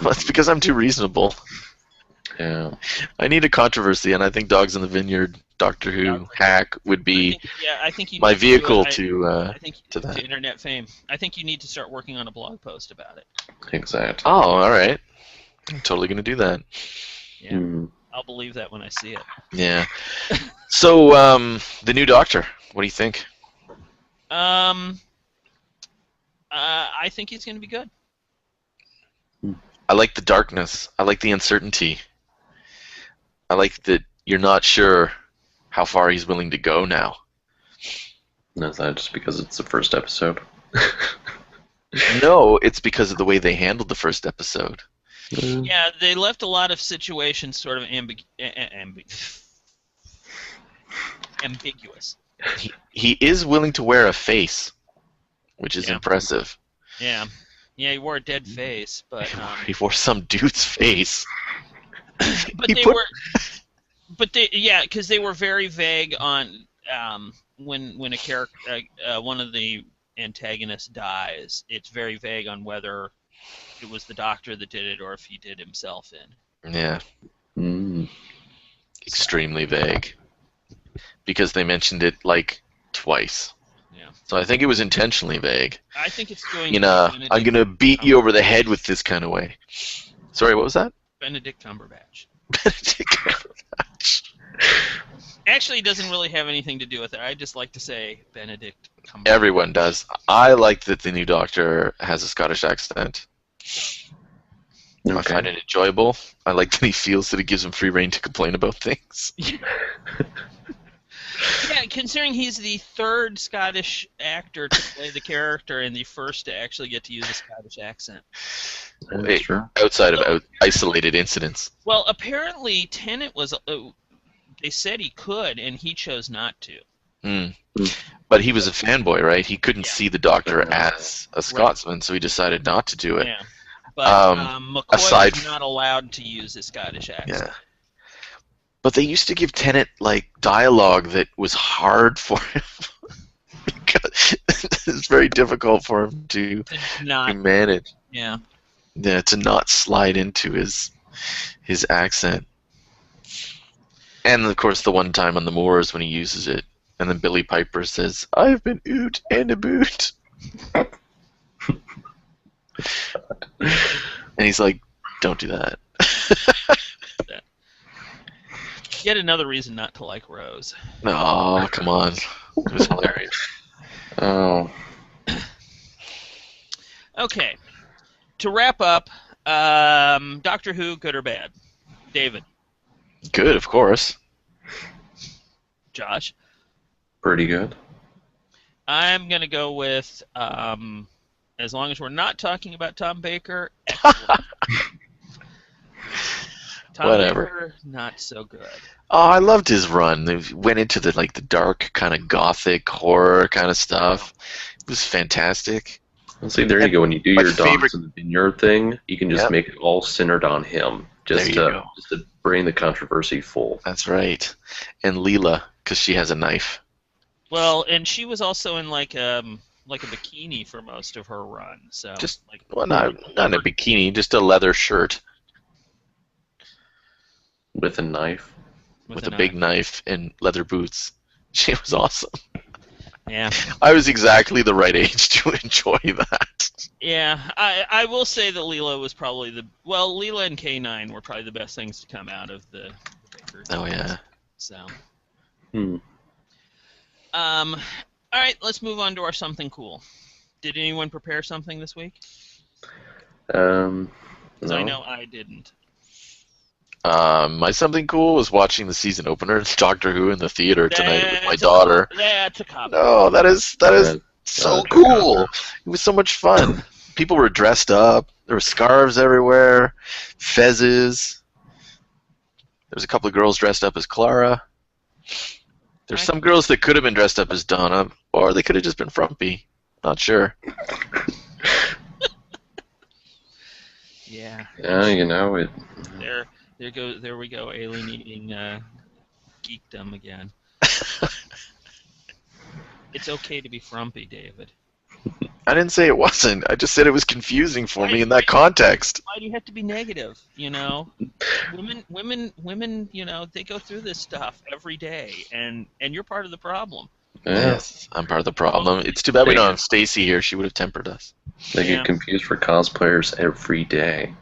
Speaker 2: That's because I'm too reasonable.
Speaker 3: Yeah.
Speaker 2: I need a controversy, and I think Dogs in the Vineyard, Doctor Who hack would be
Speaker 1: I think you
Speaker 2: my
Speaker 1: need to do
Speaker 2: vehicle
Speaker 1: it. I think
Speaker 2: to that.
Speaker 1: to internet fame. I think you need to start working on a blog post about it.
Speaker 3: Exactly.
Speaker 2: Oh, all right. I'm totally going to do that.
Speaker 1: Yeah. I'll believe that when I see it.
Speaker 2: Yeah. So, the new Doctor, what do you think?
Speaker 1: I think he's going to be good.
Speaker 2: I like the darkness. I like the uncertainty. I like that you're not sure how far he's willing to go now.
Speaker 3: Is that just because it's the first episode?
Speaker 2: No, it's because of the way they handled the first episode.
Speaker 1: Yeah, they left a lot of situations sort of ambiguous.
Speaker 2: He is willing to wear a face, which is impressive.
Speaker 1: Yeah. Yeah, he wore a dead face, but
Speaker 2: He wore some dude's face.
Speaker 1: Because they were very vague on when a character, one of the antagonists dies. It's very vague on whether it was the Doctor that did it or if he did himself in.
Speaker 2: Yeah. Extremely vague. Because they mentioned it like twice.
Speaker 1: Yeah.
Speaker 2: So I think it was intentionally vague.
Speaker 1: I think it's going
Speaker 2: You know, I'm going to beat you over the head with this kind of way. Sorry, what was that?
Speaker 1: Benedict Cumberbatch.
Speaker 2: Benedict Cumberbatch.
Speaker 1: Actually, it doesn't really have anything to do with it. I just like to say Benedict Cumberbatch.
Speaker 2: Everyone does. I like that the new Doctor has a Scottish accent. Okay. I find it enjoyable. I like that he feels that it gives him free rein to complain about things.
Speaker 1: Yeah, considering he's the third Scottish actor to play the character and the first to actually get to use a Scottish accent.
Speaker 3: That's true.
Speaker 2: Outside of isolated incidents.
Speaker 1: Well, apparently Tennant was... they said he could, and he chose not to.
Speaker 2: But he was a fanboy, right? He couldn't see the Doctor as a Scotsman, so he decided not to do it.
Speaker 1: Yeah. But McCoy was not allowed to use his Scottish accent.
Speaker 2: Yeah. But they used to give Tennant like dialogue that was hard for him because it's very difficult for him to manage.
Speaker 1: Yeah.
Speaker 2: Yeah, to not slide into his accent. And of course, the one time on the moors when he uses it, and then Billy Piper says, "I've been oot and a boot," and he's like, "Don't do that."
Speaker 1: Yet another reason not to like Rose.
Speaker 2: Oh, come on. It was hilarious.
Speaker 3: Oh.
Speaker 1: Okay. To wrap up, Doctor Who, good or bad? David.
Speaker 2: Good, of course.
Speaker 1: Josh.
Speaker 3: Pretty good.
Speaker 1: I'm going to go with, as long as we're not talking about Tom Baker, Tom
Speaker 2: Whatever.
Speaker 1: Baker, not so good.
Speaker 2: Oh, I loved his run. They went into the dark kind of gothic horror kind of stuff. It was fantastic.
Speaker 3: Well, see, there you go. When you do your Dogs in the Vineyard thing, you can just make it all centered on him, just to bring the controversy full.
Speaker 2: That's right. And Leela, because she has a knife.
Speaker 1: Well, and she was also in like a bikini for most of her run. So
Speaker 2: not in a bikini, just a leather shirt.
Speaker 3: With a knife.
Speaker 2: With a big knife and leather boots. She was awesome.
Speaker 1: Yeah.
Speaker 2: I was exactly the right age to enjoy that.
Speaker 1: Yeah, I will say that Leela was probably Leela and K9 were probably the best things to come out of the Baker.
Speaker 2: Oh, yeah.
Speaker 1: So. All right, let's move on to our something cool. Did anyone prepare something this week?
Speaker 3: No.
Speaker 1: I know I didn't.
Speaker 2: My something cool was watching the season opener of Doctor Who in the theater tonight with my daughter.
Speaker 1: That's a cop.
Speaker 2: No, that is so cool. It was so much fun. People were dressed up. There were scarves everywhere, fezzes. There was a couple of girls dressed up as Clara. There's some girls that could have been dressed up as Donna, or they could have just been frumpy. Not sure.
Speaker 1: Yeah.
Speaker 3: Yeah, you know it.
Speaker 1: There we go, alienating geekdom again. It's okay to be frumpy, David.
Speaker 2: I didn't say it wasn't. I just said it was confusing for me in that context.
Speaker 1: Why do you have to be negative? You know, women. You know, they go through this stuff every day, and you're part of the problem.
Speaker 2: Yes, I'm part of the problem. It's too bad we don't have Stacy here. She would have tempered us.
Speaker 3: They get confused for cosplayers every day.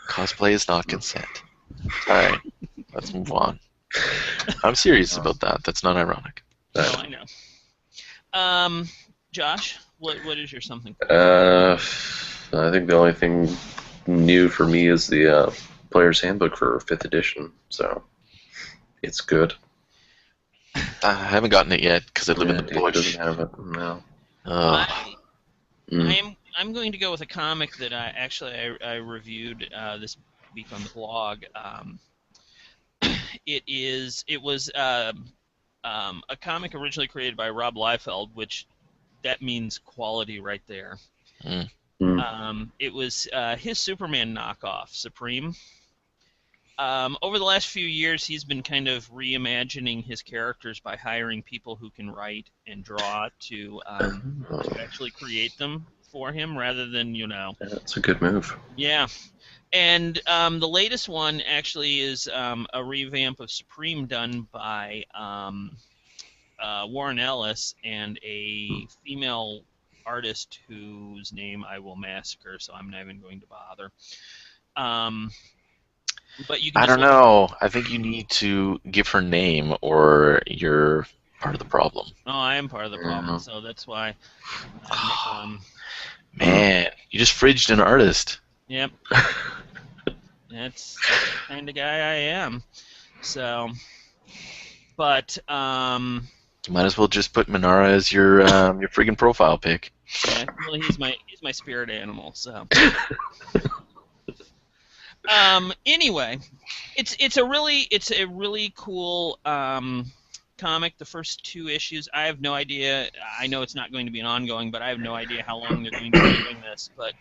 Speaker 2: Cosplay is not consent. All right, let's move on. I'm serious about that. That's not ironic.
Speaker 1: No, I know. Josh, what is your something?
Speaker 3: I think the only thing new for me is the player's handbook for 5th edition. So it's good.
Speaker 2: I haven't gotten it yet because I live in the bush.
Speaker 3: Doesn't have it. No.
Speaker 1: I'm going to go with a comic that I reviewed this week on the blog. It was a comic originally created by Rob Liefeld, which that means quality right there. It was his Superman knockoff, Supreme. Over the last few years, he's been kind of reimagining his characters by hiring people who can write and draw to actually create them for him, rather than, you know.
Speaker 3: That's a good move.
Speaker 1: Yeah. And the latest one actually is a revamp of Supreme done by Warren Ellis and a female artist whose name I will massacre, so I'm not even going to bother. But you can
Speaker 2: I don't know. I think you need to give her name, or you're part of the problem.
Speaker 1: Oh, I am part of the problem, so that's why.
Speaker 2: Man, you just fridged an artist.
Speaker 1: Yep. That's the kind of guy I am. So, but
Speaker 2: you might as well just put Minara as your friggin' profile pic.
Speaker 1: Yeah, well, he's my spirit animal. So. Anyway, it's a really cool comic. The first 2 issues, I have no idea. I know it's not going to be an ongoing, but I have no idea how long they're going to be doing this. But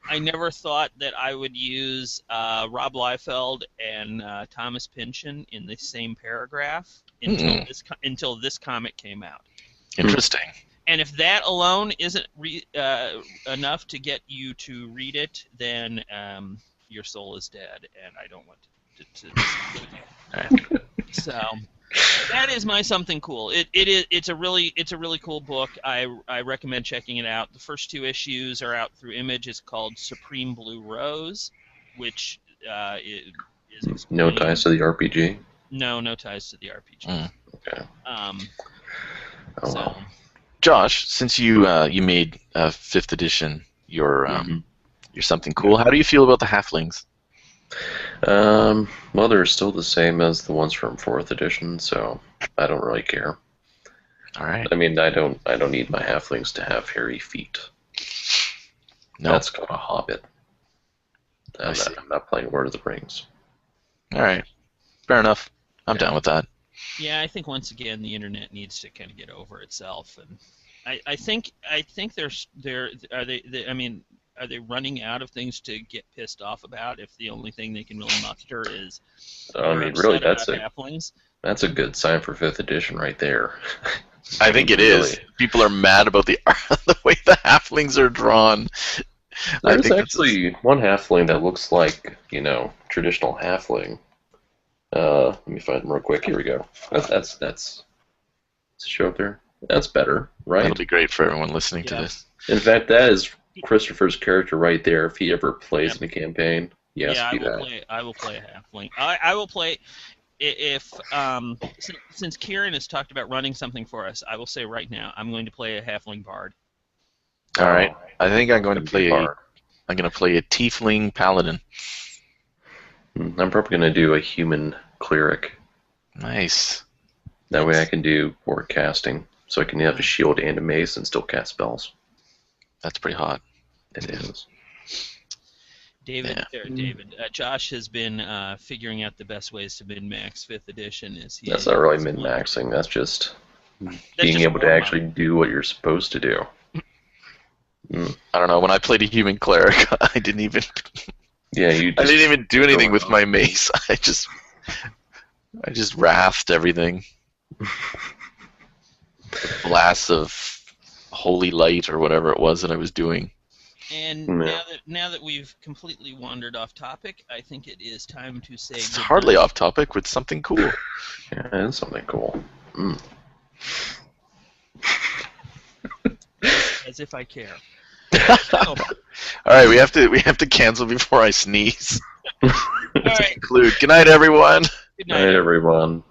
Speaker 1: I never thought that I would use Rob Liefeld and Thomas Pynchon in the same paragraph until this comic came out.
Speaker 2: Interesting.
Speaker 1: And if that alone isn't enough to get you to read it, then your soul is dead, and I don't want to So that is my something cool. It's a really cool book. I recommend checking it out. The first 2 issues are out through Image. It's called Supreme Blue Rose, which is
Speaker 3: no ties to the RPG.
Speaker 1: No ties to the RPG.
Speaker 3: Okay.
Speaker 1: So,
Speaker 2: Josh, since you made 5th edition your something cool, how do you feel about the halflings?
Speaker 3: Well, they're still the same as the ones from 4th edition, so I don't really care.
Speaker 2: All right.
Speaker 3: I mean, I don't need my halflings to have hairy feet. No. That's got a Hobbit. I'm not playing Lord of the Rings.
Speaker 2: All right. Fair enough. I'm down with that.
Speaker 1: Yeah, I think once again the internet needs to kind of get over itself, and I think are they running out of things to get pissed off about if the only thing they can really muster is
Speaker 3: really
Speaker 1: halflings?
Speaker 3: That's a good sign for 5th edition right there.
Speaker 2: I think it is. People are mad about the way the halflings are drawn.
Speaker 3: There's actually one halfling that looks like, traditional halfling. Let me find him real quick. Here we go. That's show up there. That's better, right?
Speaker 2: That'll be great for everyone listening to this.
Speaker 3: In fact, that is Christopher's character right there. If he ever plays in a campaign,
Speaker 1: I will play a halfling. I will play if since Kieran has talked about running something for us. I will say right now I'm going to play a halfling bard.
Speaker 2: All right, I think I'm going to play a tiefling paladin.
Speaker 3: I'm probably going to do a human cleric.
Speaker 2: Nice.
Speaker 3: That way I can do ward casting, so I can have a shield and a mace and still cast spells.
Speaker 2: That's pretty hot.
Speaker 3: It is.
Speaker 1: Josh has been figuring out the best ways to min-max 5th edition.
Speaker 3: That's not really min-maxing. That's just being able to actually do what you're supposed to do.
Speaker 2: I don't know. When I played a human cleric, I didn't even.
Speaker 3: I
Speaker 2: didn't even do anything with my mace. I just wrathed everything. Blasts of holy light or whatever it was that I was doing.
Speaker 1: And now that we've completely wandered off topic, I think it is time to say
Speaker 2: it's hardly off topic with something cool.
Speaker 3: Yeah, it is something cool.
Speaker 1: As if I care.
Speaker 2: All right, we have to cancel before I sneeze.
Speaker 1: All right.
Speaker 2: Conclude. Good night, everyone.
Speaker 1: Good night,
Speaker 3: everyone.